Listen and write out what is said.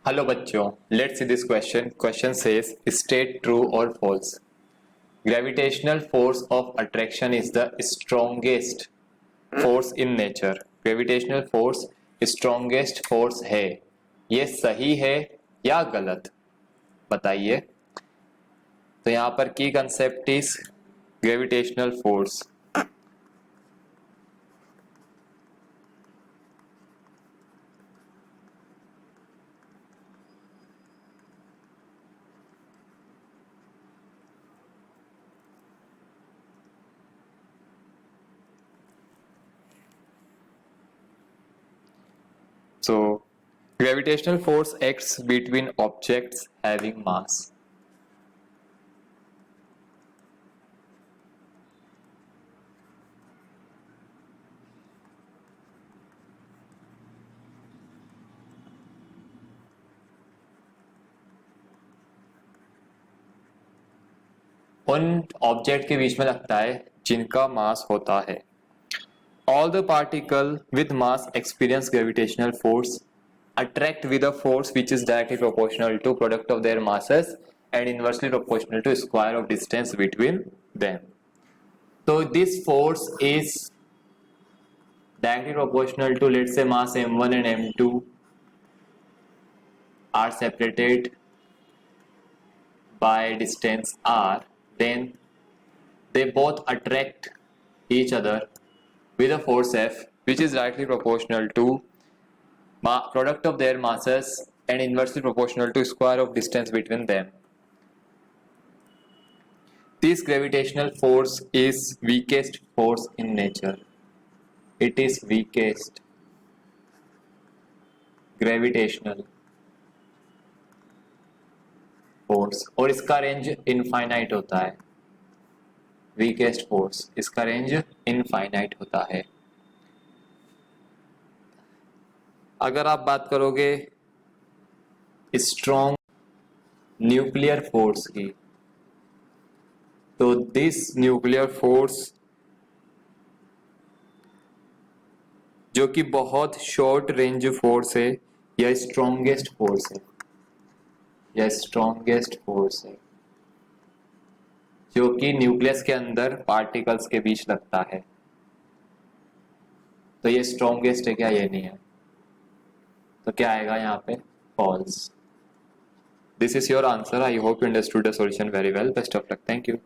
Hello बच्चों, let's see this question. Question says state true or false. Gravitational force of attraction is the strongest force in nature. Gravitational force strongest force है. ये सही है या गलत, बताइए. तो यहाँ पर की concept is gravitational force. So, gravitational force acts between objects having mass. उन ऑब्जेक्ट के बीच में लगता है जिनका मास होता है. All the particle with mass experience gravitational force, attract with a force which is directly proportional to product of their masses and inversely proportional to square of distance between them. So this force is directly proportional to, let's say, mass m1 and m2 are separated by distance r. Then they both attract each other with a force F which is directly proportional to product of their masses and inversely proportional to square of distance between them. This gravitational force is weakest force in nature. It is weakest gravitational force और इसका range infinite होता है. Weakest force, इसका range infinite होता है. अगर आप बात करोगे स्ट्रॉन्ग न्यूक्लियर फोर्स की, तो दिस न्यूक्लियर फोर्स जो कि बहुत शॉर्ट रेंज फोर्स है, यह स्ट्रॉन्गेस्ट फोर्स है. यह स्ट्रॉन्गेस्ट फोर्स है जो कि न्यूक्लियस के अंदर पार्टिकल्स के बीच लगता है. तो ये स्ट्रॉन्गेस्ट है क्या? ये नहीं है. तो क्या आएगा यहाँ पे? False. This is your answer. I hope you understood the solution very well. Best of luck. Thank you.